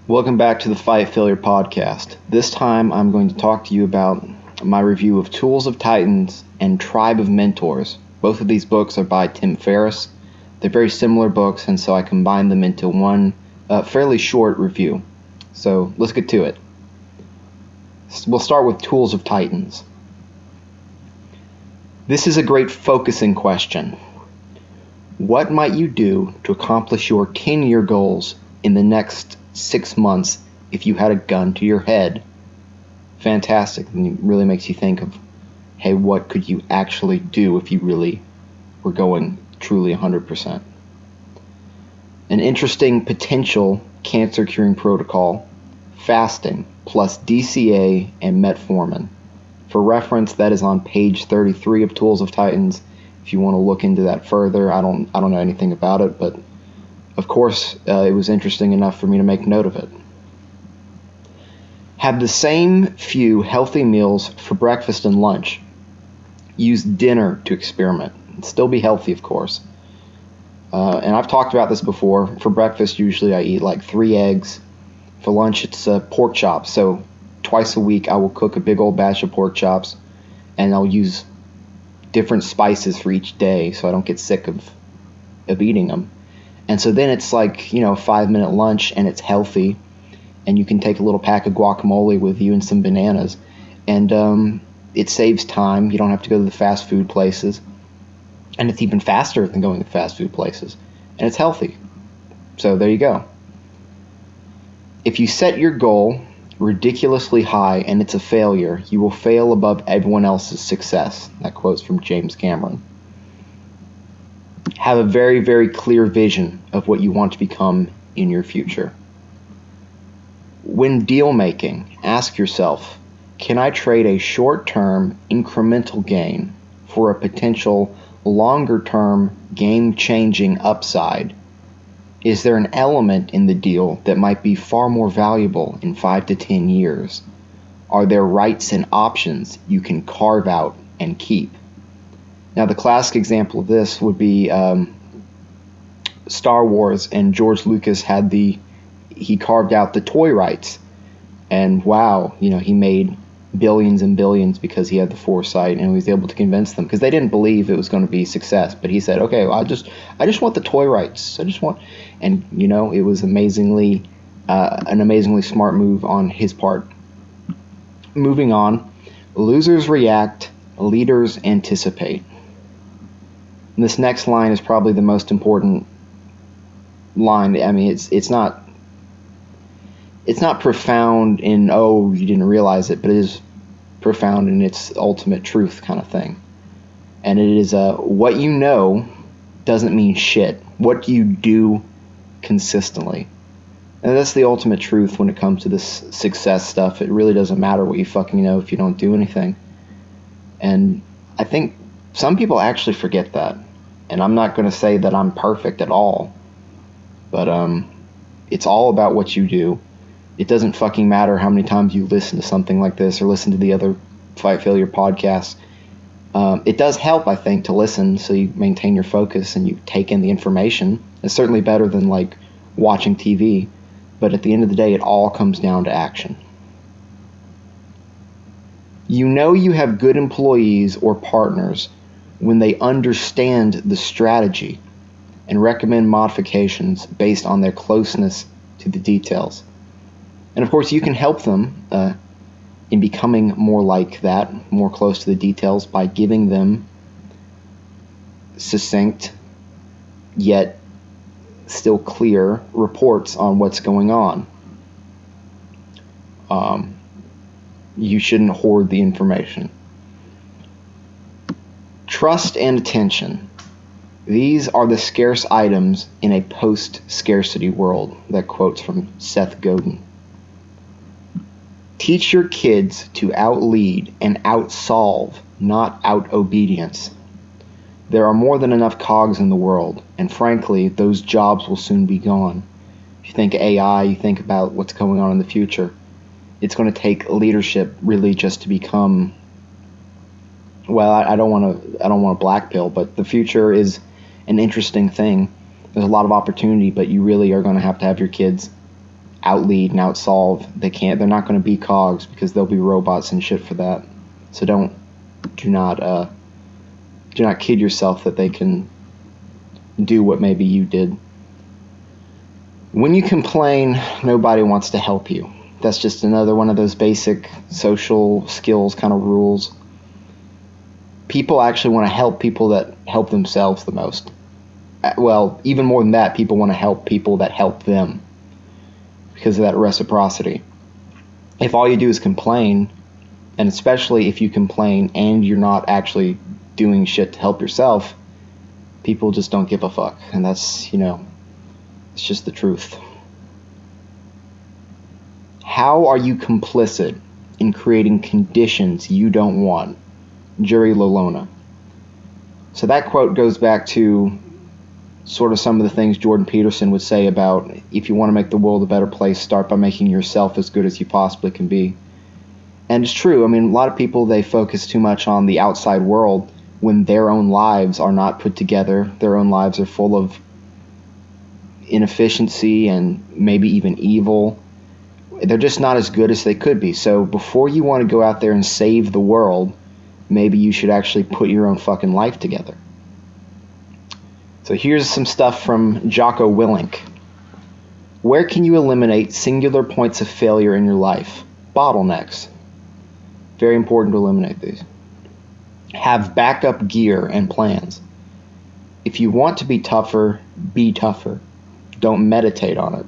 Welcome back to the Fight Failure Podcast. This time I'm going to talk to you about my review of Tools of Titans and Tribe of Mentors. Both of these books are by Tim Ferriss. They're very similar books, and so I combined them into one fairly short review. So let's get to it. We'll start with Tools of Titans. This is a great focusing question. What might you do to accomplish your 10-year goals in the next 6 months if you had a gun to your head? Fantastic. And it really makes you think of, hey, what could you actually do if you really were going truly 100%? An interesting potential cancer curing protocol: fasting plus DCA and metformin. For reference, that is on page 33 of Tools of Titans. If you want to look into that further, I don't know anything about it, but of course it was interesting enough for me to make note of it. Have the same few healthy meals for breakfast and lunch. Use dinner to experiment. Still be healthy, of course. And I've talked about this before. For breakfast, usually I eat like 3 eggs. For lunch, it's pork chops. So twice a week, I will cook a big old batch of pork chops, and I'll use different spices for each day so I don't get sick of eating them. And so then it's like, a 5-minute lunch, and it's healthy, and you can take a little pack of guacamole with you and some bananas, and it saves time. You don't have to go to the fast food places, and it's even faster than going to fast food places, and it's healthy. So there you go. If you set your goal ridiculously high and it's a failure, you will fail above everyone else's success. That quote's from James Cameron. Have a very, very clear vision of what you want to become in your future. When deal making, ask yourself, can I trade a short-term incremental gain for a potential longer-term game-changing upside? Is there an element in the deal that might be far more valuable in 5 to 10 years? Are there rights and options you can carve out and keep? Now, the classic example of this would be Star Wars, and George Lucas he carved out the toy rights, and wow, he made billions and billions because he had the foresight and he was able to convince them, because they didn't believe it was going to be success, but he said, okay, well, I just want the toy rights. And it was an amazingly smart move on his part. Moving on, losers react, leaders anticipate. And this next line is probably the most important line. I mean, it's not profound in, oh, you didn't realize it, but it is profound in its ultimate truth kind of thing. And it is, what you know doesn't mean shit. What you do consistently. And that's the ultimate truth when it comes to this success stuff. It really doesn't matter what you fucking know if you don't do anything. And I think some people actually forget that. And I'm not going to say that I'm perfect at all. But it's all about what you do. It doesn't fucking matter how many times you listen to something like this or listen to the other Fight Failure podcasts. It does help, I think, to listen so you maintain your focus and you take in the information. It's certainly better than watching TV. But at the end of the day, it all comes down to action. You have good employees or partners when they understand the strategy and recommend modifications based on their closeness to the details. And of course, you can help them in becoming more like that, more close to the details, by giving them succinct yet still clear reports on what's going on. You shouldn't hoard the information. Trust and attention. These are the scarce items in a post-scarcity world. That quote's from Seth Godin. Teach your kids to outlead and outsolve, not out-obedience. There are more than enough cogs in the world, and frankly, those jobs will soon be gone. If you think AI, you think about what's going on in the future. It's going to take leadership really just to become, well, I don't want to black pill, but the future is an interesting thing. There's a lot of opportunity, but you really are going to have your kids outlead and outsolve. They're not going to be cogs because they'll be robots and shit for that. So do not kid yourself that they can do what maybe you did. When you complain, nobody wants to help you. That's just another one of those basic social skills kind of rules. People actually want to help people that help themselves the most. Well, even more than that, people want to help people that help them because of that reciprocity. If all you do is complain, and especially if you complain and you're not actually doing shit to help yourself, people just don't give a fuck. And that's, it's just the truth. How are you complicit in creating conditions you don't want? Jerry Lolona. So that quote goes back to sort of some of the things Jordan Peterson would say about if you want to make the world a better place, start by making yourself as good as you possibly can be. And it's true. I mean, a lot of people, they focus too much on the outside world when their own lives are not put together. Their own lives are full of inefficiency and maybe even evil. They're just not as good as they could be. So before you want to go out there and save the world, maybe you should actually put your own fucking life together. So here's some stuff from Jocko Willink. Where can you eliminate singular points of failure in your life? Bottlenecks. Very important to eliminate these. Have backup gear and plans. If you want to be tougher, be tougher. Don't meditate on it.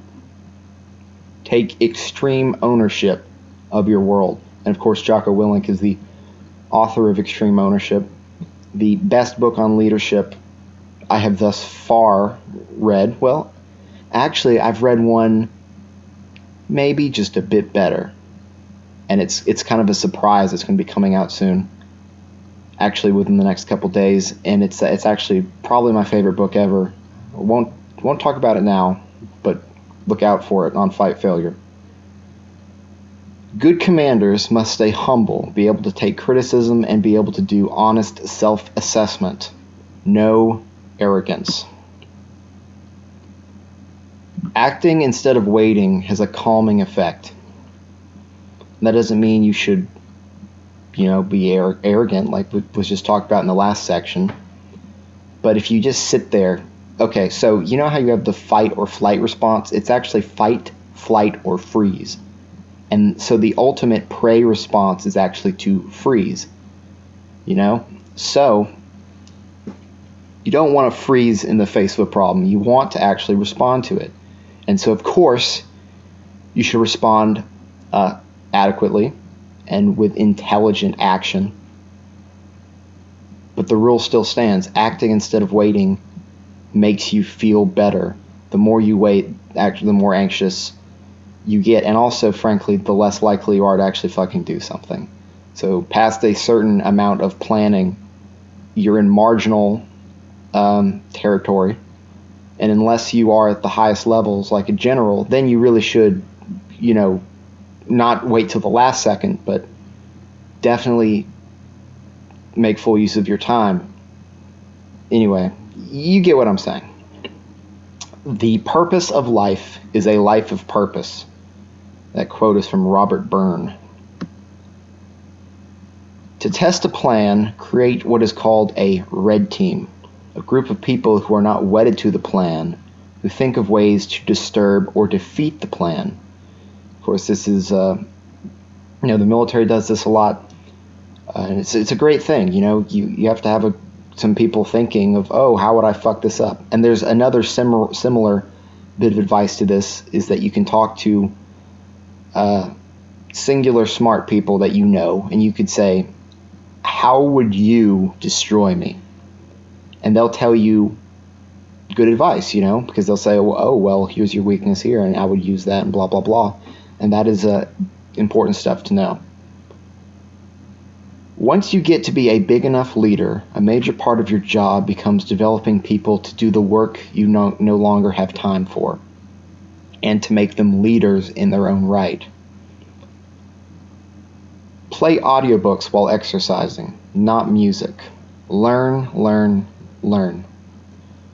Take extreme ownership of your world. And of course, Jocko Willink is the author of Extreme Ownership, the best book on leadership I have thus far read. Well, actually, I've read one maybe just a bit better. And it's kind of a surprise. It's going to be coming out soon, actually within the next couple days. And it's actually probably my favorite book ever. Won't talk about it now, but look out for it on Fight Failure. Good commanders must stay humble, be able to take criticism, and be able to do honest self-assessment. No arrogance. Acting instead of waiting has a calming effect. That doesn't mean you should, be arrogant like was just talked about in the last section. But if you just sit there, okay, so you know how you have the fight or flight response? It's actually fight, flight, or freeze. And so the ultimate prey response is actually to freeze. So you don't want to freeze in the face of a problem. You want to actually respond to it. And so, of course, you should respond adequately and with intelligent action. But the rule still stands. Acting instead of waiting makes you feel better. The more you wait, actually, the more anxious you get, and also, frankly, the less likely you are to actually fucking do something. So past a certain amount of planning, you're in marginal territory, and unless you are at the highest levels, like a general, then you really should, not wait till the last second, but definitely make full use of your time. Anyway, you get what I'm saying. The purpose of life is a life of purpose. That quote is from Robert Byrne. To test a plan, create what is called a red team, a group of people who are not wedded to the plan, who think of ways to disturb or defeat the plan. Of course, this is, the military does this a lot, and it's a great thing. You have to have some people thinking of, how would I fuck this up? And there's another similar bit of advice to this, is that you can talk to singular smart people that you know, and you could say, how would you destroy me? And they'll tell you good advice, because they'll say, well, here's your weakness here, and I would use that, and blah, blah, blah. And that is important stuff to know. Once you get to be a big enough leader, a major part of your job becomes developing people to do the work you no longer have time for, and to make them leaders in their own right. Play audiobooks while exercising, not music. Learn, learn, learn.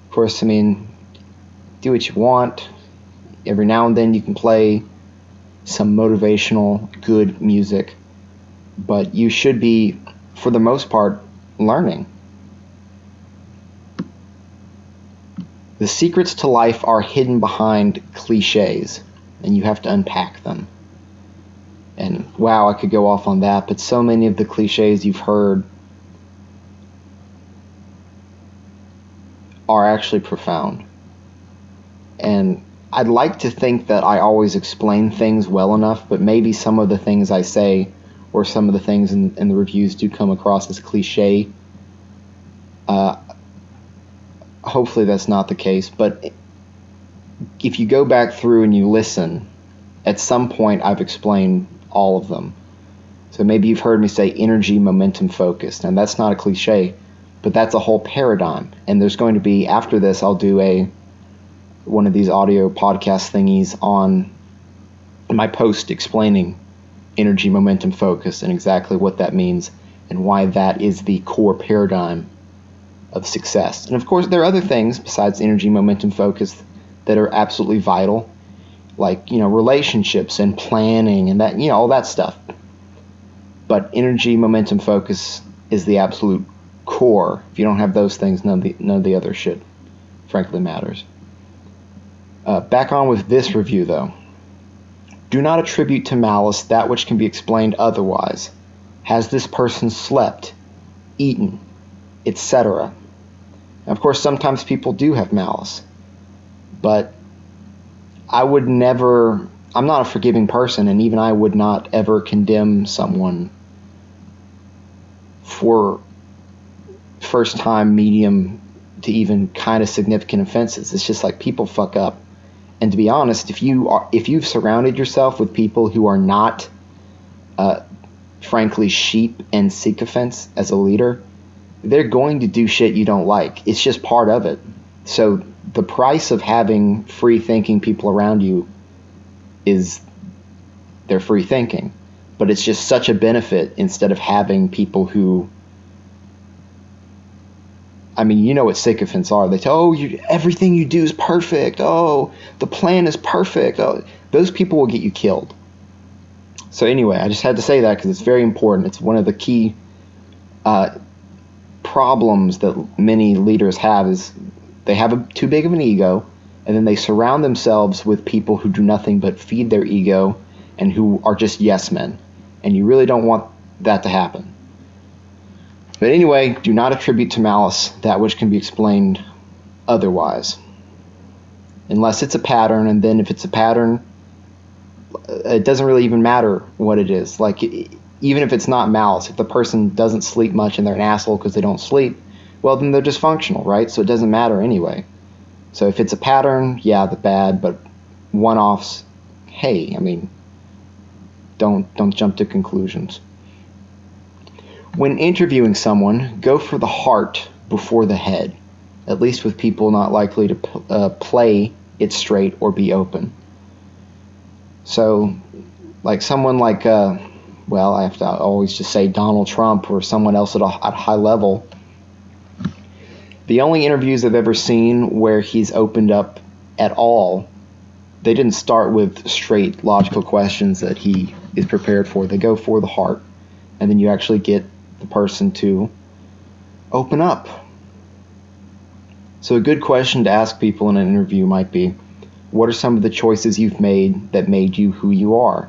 Of course, do what you want. Every now and then you can play some motivational, good music, but you should be, for the most part, learning. The secrets to life are hidden behind cliches, and you have to unpack them. And wow, I could go off on that, but so many of the cliches you've heard are actually profound. And I'd like to think that I always explain things well enough, but maybe some of the things I say or some of the things in the reviews do come across as cliche. Hopefully that's not the case, but if you go back through and you listen, at some point I've explained all of them. So maybe you've heard me say energy, momentum, focus, and that's not a cliche, but that's a whole paradigm. And there's going to be, after this, I'll do one of these audio podcast thingies on my post explaining energy, momentum, focus, and exactly what that means and why that is the core paradigm of success. And of course, there are other things besides energy, momentum, focus that are absolutely vital, like, relationships and planning and that, all that stuff. But energy, momentum, focus is the absolute core. If you don't have those things, none of the other shit frankly matters. Back on with this review, though. Do not attribute to malice that which can be explained otherwise. Has this person slept, eaten, etc.? Of course, sometimes people do have malice, but I'm not a forgiving person, and even I would not ever condemn someone for first time, medium, to even kind of significant offenses. It's just like people fuck up. And to be honest, if you've surrounded yourself with people who are not, frankly, sheep and sycophants as a leader, they're going to do shit you don't like. It's just part of it. So the price of having free-thinking people around you is their free thinking. But it's just such a benefit instead of having people who, you know what sycophants are. They tell, everything you do is perfect. Oh, the plan is perfect. Oh, those people will get you killed. So anyway, I just had to say that because it's very important. It's one of the key problems that many leaders have is they have too big of an ego, and then they surround themselves with people who do nothing but feed their ego and who are just yes men. And you really don't want that to happen. But anyway, do not attribute to malice that which can be explained otherwise. Unless it's a pattern, and then if it's a pattern, it doesn't really even matter what it is. Like, even if it's not malice, if the person doesn't sleep much and they're an asshole because they don't sleep, well, then they're dysfunctional, right? So it doesn't matter anyway. So if it's a pattern, yeah, the bad, but one-offs, hey, don't jump to conclusions. When interviewing someone, go for the heart before the head, at least with people not likely to play it straight or be open. So, like someone like, I have to always just say Donald Trump or someone else at a high level. The only interviews I've ever seen where he's opened up at all, they didn't start with straight logical questions that he is prepared for. They go for the heart, and then you actually get the person to open up. So a good question to ask people in an interview might be, what are some of the choices you've made that made you who you are?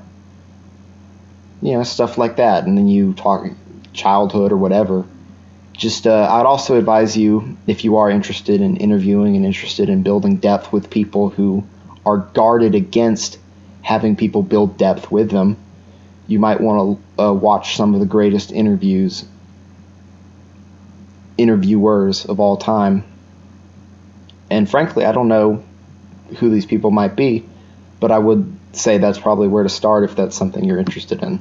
Stuff like that. And then you talk childhood or whatever. Just, I'd also advise you, if you are interested in interviewing and interested in building depth with people who are guarded against having people build depth with them, you might want to watch some of the greatest interviewers of all time. And frankly, I don't know who these people might be, but I would say that's probably where to start if that's something you're interested in.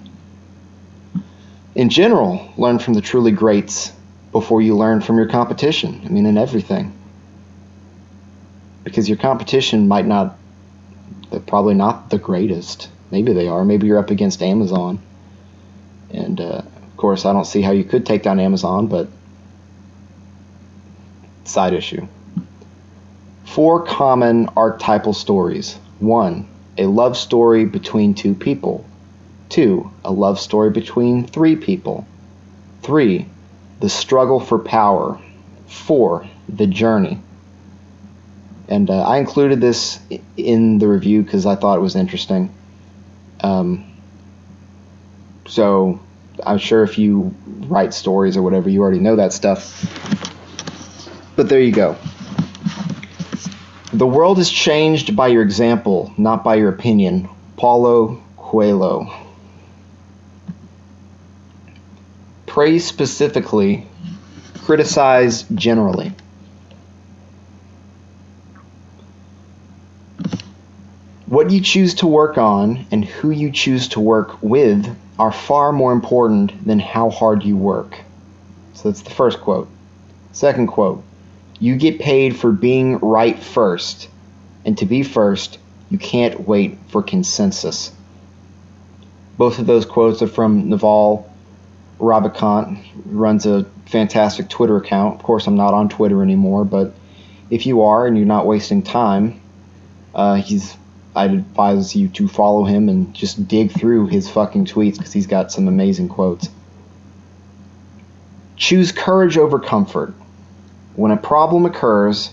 In general, learn from the truly greats before you learn from your competition. In everything. Because your competition they're probably not the greatest. Maybe they are. Maybe you're up against Amazon. And, of course, I don't see how you could take down Amazon, but side issue. 4 common archetypal stories. 1. a love story between two people. 2, a love story between 3 people. 3, the struggle for power. 4, the journey. And I included this in the review because I thought it was interesting. So I'm sure if you write stories or whatever, you already know that stuff. But there you go. The world is changed by your example, not by your opinion. Paulo Coelho. Praise specifically, criticize generally. What you choose to work on and who you choose to work with are far more important than how hard you work. So that's the first quote. Second quote, you get paid for being right first, and to be first, you can't wait for consensus. Both of those quotes are from Naval Ravikant, who runs a fantastic Twitter account. Of course, I'm not on Twitter anymore, but if you are and you're not wasting time, I'd advise you to follow him and just dig through his fucking tweets because he's got some amazing quotes. Choose courage over comfort. When a problem occurs,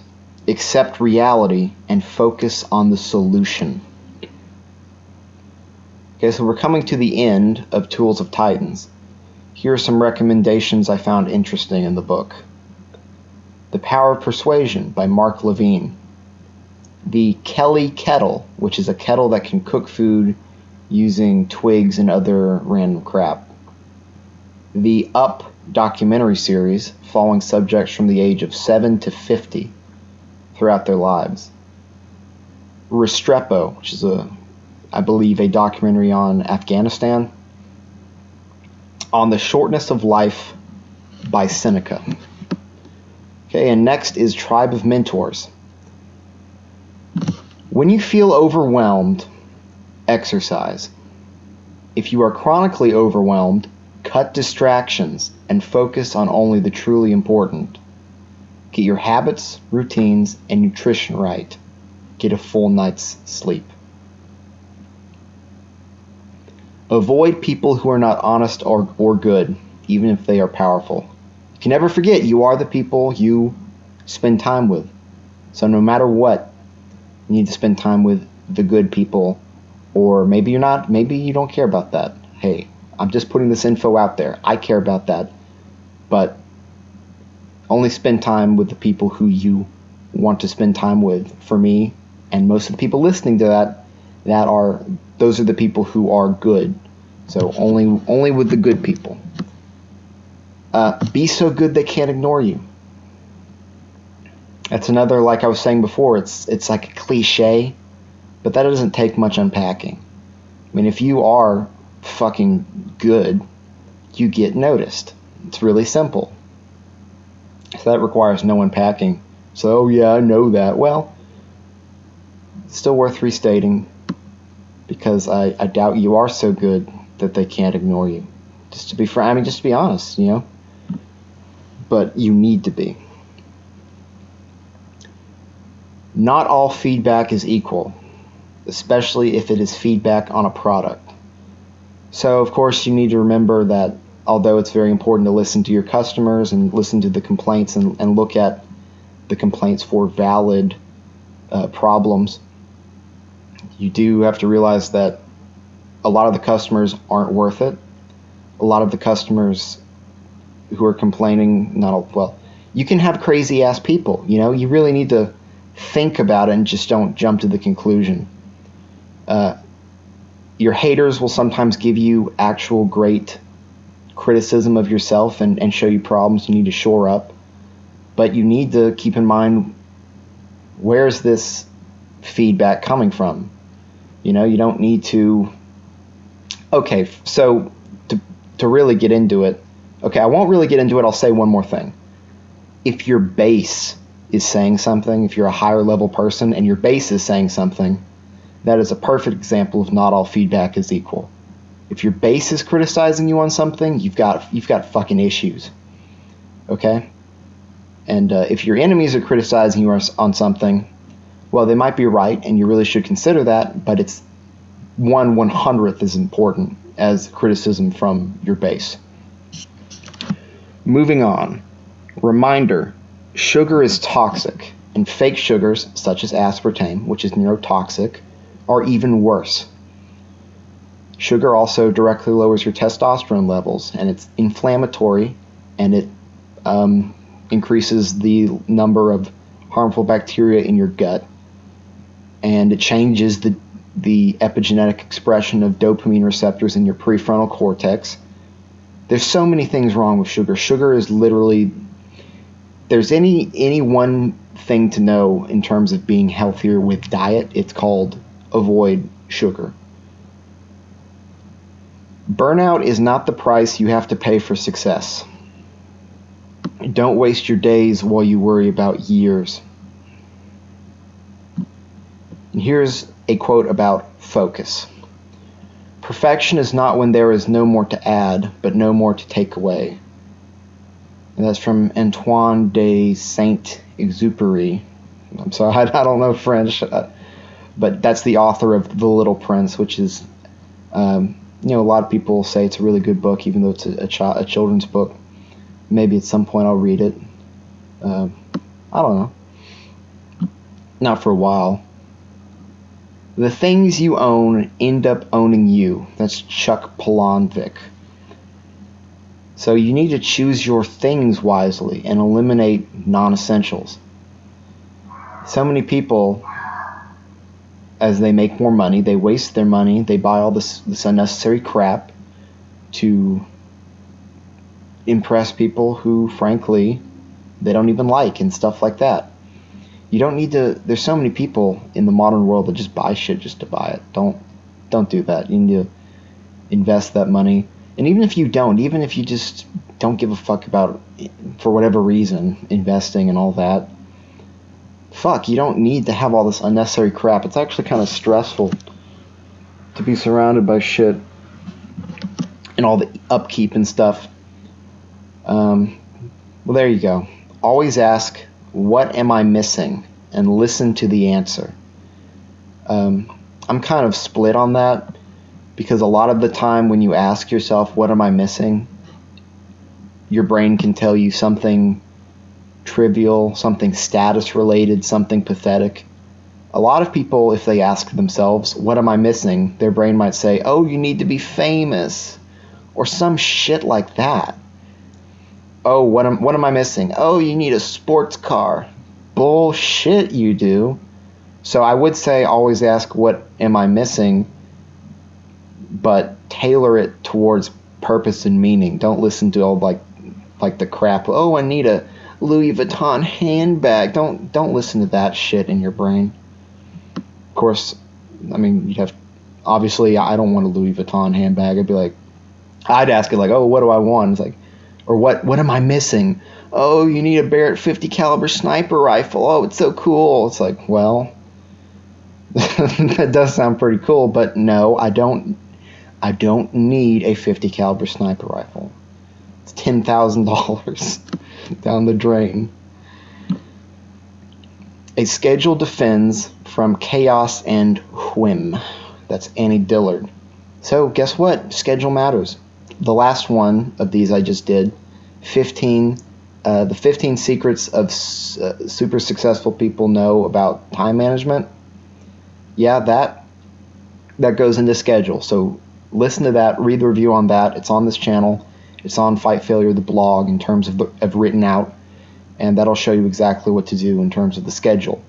accept reality and focus on the solution. Okay, so we're coming to the end of Tools of Titans. Here are some recommendations I found interesting in the book. The Power of Persuasion by Mark Levine. The Kelly Kettle, which is a kettle that can cook food using twigs and other random crap. The Up documentary series, following subjects from the age of 7 to 50 throughout their lives. Restrepo, which is I believe a documentary on Afghanistan. On the Shortness of Life by Seneca. Okay, and next is Tribe of Mentors. When you feel overwhelmed, exercise. If you are chronically overwhelmed, cut distractions and focus on only the truly important. Get your habits, routines, and nutrition right. Get a full night's sleep. Avoid people who are not honest or good, even if they are powerful. You can never forget you are the people you spend time with. So no matter what, you need to spend time with the good people, or maybe you're not, maybe you don't care about that. Hey, I'm just putting this info out there. I care about that, but only spend time with the people who you want to spend time with. For me, and most of the people listening to those are the people who are good. So only with the good people. Be so good they can't ignore you. That's another, like I was saying before, it's like a cliche, but that doesn't take much unpacking. I mean, if you are fucking good, you get noticed. It's really simple. So that requires no unpacking. So, oh yeah, I know that. Well, it's still worth restating, because I doubt you are so good that they can't ignore you. Just to be just to be honest, you know. But you need to be. Not all feedback is equal, especially if it is feedback on a product. So, of course, you need to remember that although it's very important to listen to your customers and listen to the complaints and look at the complaints for valid problems, you do have to realize that a lot of the customers aren't worth it. A lot of the customers who are complaining, you can have crazy ass people, you know, you really need to think about it and just don't jump to the conclusion. Your haters will sometimes give you actual great criticism of yourself and show you problems you need to shore up. But you need to keep in mind, where's this feedback coming from? You know, you don't need to... Okay, so to really get into it... Okay, I won't really get into it. I'll say one more thing. If your base is saying something, if you're a higher level person and your base is saying something, that is a perfect example of not all feedback is equal. If your base is criticizing you on something, you've got fucking issues. Okay? And if your enemies are criticizing you on something, well, they might be right, and you really should consider that, but 1/100th as important as criticism from your base. Moving on. Reminder, sugar is toxic, and fake sugars, such as aspartame, which is neurotoxic, are even worse. Sugar also directly lowers your testosterone levels, and it's inflammatory, and it increases the number of harmful bacteria in your gut, and it changes the epigenetic expression of dopamine receptors in your prefrontal cortex. There's so many things wrong with sugar. Sugar is literally, there's any one thing to know in terms of being healthier with diet, it's called avoid sugar. Burnout is not the price you have to pay for success. Don't waste your days while you worry about years. And here's a quote about focus. Perfection is not when there is no more to add, but no more to take away. And that's from Antoine de Saint-Exupéry. I'm sorry, I don't know French, but that's the author of The Little Prince, which is, a lot of people say it's a really good book, even though it's a children's book. Maybe at some point I'll read it. I don't know. Not for a while. The things you own end up owning you. That's Chuck Palahniuk. So you need to choose your things wisely and eliminate non-essentials. So many people, as they make more money, they waste their money, they buy all this unnecessary crap to impress people who, frankly, they don't even like and stuff like that. You don't need to, there's so many people in the modern world that just buy shit just to buy it. Don't do that. You need to invest that money. And even if you just don't give a fuck about, for whatever reason, investing and all that, fuck, you don't need to have all this unnecessary crap. It's actually kind of stressful to be surrounded by shit and all the upkeep and stuff. Well, there you go. Always ask, what am I missing? And listen to the answer. I'm kind of split on that, because a lot of the time when you ask yourself, what am I missing? Your brain can tell you something trivial, something status related, something pathetic. A lot of people, if they ask themselves, what am I missing? Their brain might say, oh, you need to be famous, or some shit like that. Oh, what am I missing? Oh, you need a sports car. Bullshit, you do. So I would say always ask, what am I missing? But tailor it towards purpose and meaning. Don't listen to all like the crap. Oh, I need a Louis Vuitton handbag. Don't listen to that shit in your brain. Of course, I mean, you'd have, obviously I don't want a Louis Vuitton handbag. I'd ask it like, oh, what do I want? It's like, or what am I missing? Oh, you need a Barrett 50 caliber sniper rifle. Oh, it's so cool. It's like, well, that does sound pretty cool, but no, I don't need a 50 caliber sniper rifle. It's $10,000 down the drain. A schedule defends from chaos and whim. That's Annie Dillard. So guess what? Schedule matters. The last one of these I just did, the 15 secrets of super successful people know about time management. Yeah, that goes into schedule. So listen to that, read the review on that. It's on this channel. It's on Fight Failure, the blog, in terms of written out, and that'll show you exactly what to do in terms of the schedule.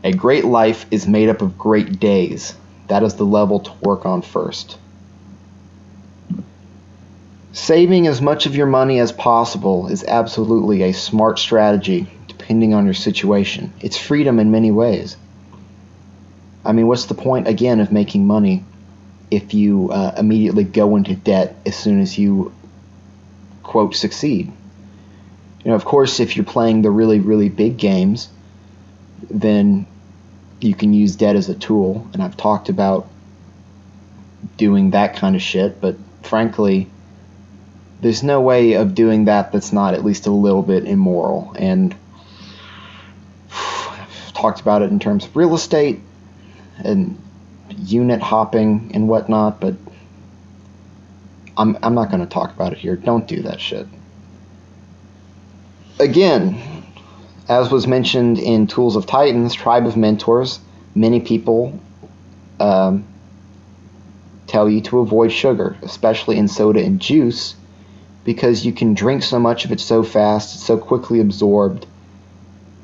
A great life is made up of great days. That is the level to work on first. Saving as much of your money as possible is absolutely a smart strategy, depending on your situation. It's freedom in many ways. I mean, what's the point, again, of making money if you immediately go into debt as soon as you, quote, succeed? You know, of course, if you're playing the really, really big games, then you can use debt as a tool, and I've talked about doing that kind of shit, but frankly, there's no way of doing that that's not at least a little bit immoral. And I've talked about it in terms of real estate, and unit hopping and whatnot, but I'm not going to talk about it here. Don't do that shit. Again, as was mentioned in Tools of Titans, Tribe of Mentors, many people tell you to avoid sugar, especially in soda and juice, because you can drink so much of it so fast, it's so quickly absorbed.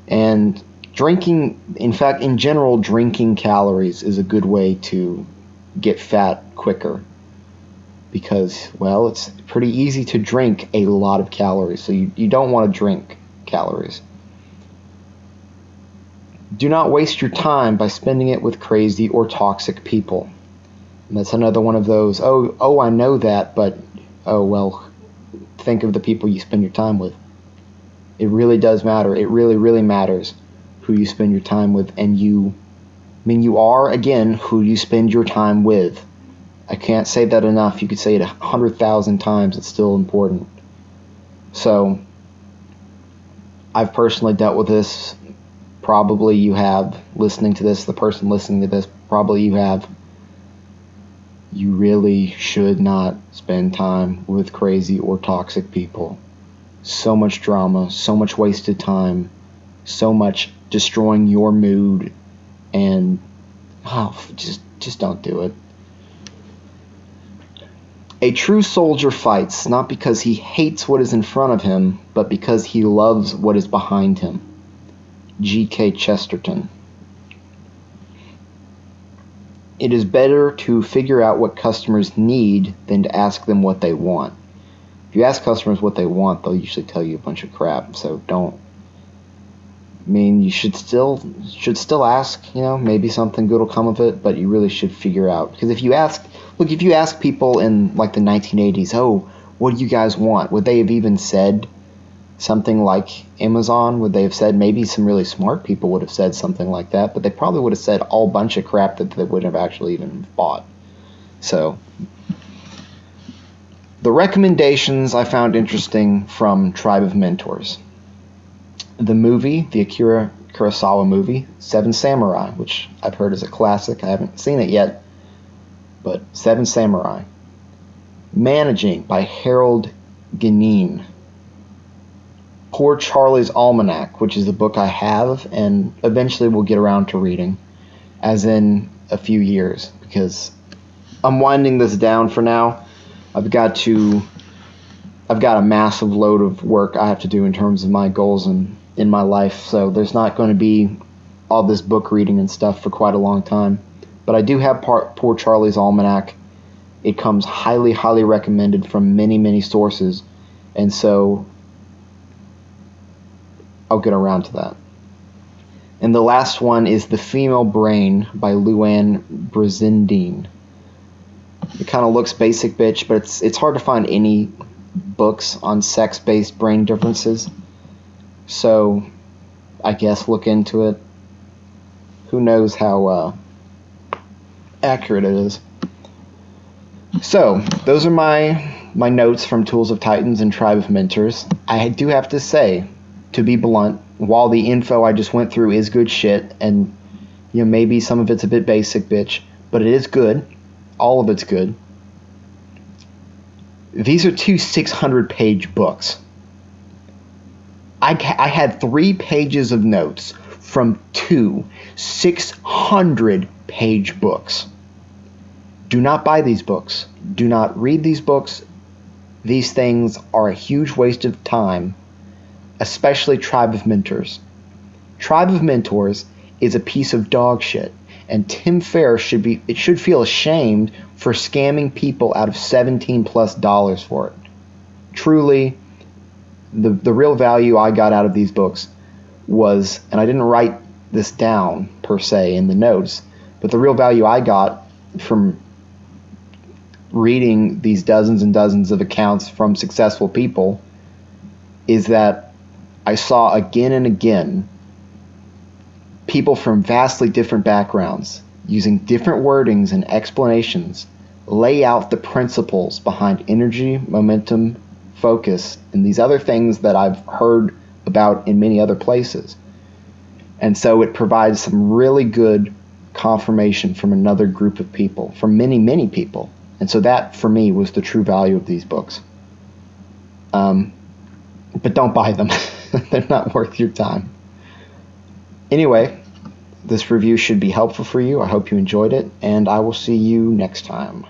And drinking, in fact, in general, drinking calories is a good way to get fat quicker. Because, well, it's pretty easy to drink a lot of calories, so you don't want to drink calories. Do not waste your time by spending it with crazy or toxic people. And that's another one of those, oh, I know that, but, oh, well, think of the people you spend your time with. It really does matter. It really, really matters who you spend your time with, and you are, again, who you spend your time with. I can't say that enough. You could say it 100,000 times. It's still important. So, I've personally dealt with this. Probably you have. Listening to this, the person listening to this, probably you have. You really should not spend time with crazy or toxic people. So much drama, so much wasted time, so much destroying your mood, and just don't do it. A true soldier fights not because he hates what is in front of him, but because he loves what is behind him. G.K. Chesterton. It is better to figure out what customers need than to ask them what they want. If you ask customers what they want, they'll usually tell you a bunch of crap, so don't. I mean, you should still ask, maybe something good will come of it, but you really should figure out. Because if you ask people in like the 1980s, oh, what do you guys want? Would they have even said something like Amazon? Would they have said, maybe some really smart people would have said something like that, but they probably would have said all bunch of crap that they wouldn't have actually even bought. So, the recommendations I found interesting from Tribe of Mentors. The movie, the Akira Kurosawa movie, Seven Samurai, which I've heard is a classic. I haven't seen it yet, but Seven Samurai. Managing by Harold Geneen. Poor Charlie's Almanac, which is a book I have and eventually will get around to reading, as in a few years, because I'm winding this down for now. I've got a massive load of work I have to do in terms of my goals and in my life, so there's not going to be all this book reading and stuff for quite a long time. But I do have Poor Charlie's Almanac. It comes highly, highly recommended from many, many sources, and so I'll get around to that. And the last one is The Female Brain by Luann Brizendine. It kind of looks basic bitch, but it's hard to find any books on sex-based brain differences. So, I guess look into it. Who knows how accurate it is. So, those are my notes from Tools of Titans and Tribe of Mentors. I do have to say, to be blunt, while the info I just went through is good shit, and maybe some of it's a bit basic bitch, but it is good. All of it's good. These are two 600-page books. I had 3 pages of notes from 2 600-page books. Do not buy these books. Do not read these books. These things are a huge waste of time, especially Tribe of Mentors. Tribe of Mentors is a piece of dog shit, and Tim Ferriss should feel ashamed for scamming people out of $17+ for it. Truly, the real value I got out of these books was, and I didn't write this down per se in the notes, but the real value I got from reading these dozens and dozens of accounts from successful people is that I saw again and again people from vastly different backgrounds using different wordings and explanations lay out the principles behind energy, momentum, focus, and these other things that I've heard about in many other places. And so it provides some really good confirmation from another group of people, from many, many people. And so that, for me, was the true value of these books. But don't buy them. They're not worth your time. Anyway, this review should be helpful for you. I hope you enjoyed it, and I will see you next time.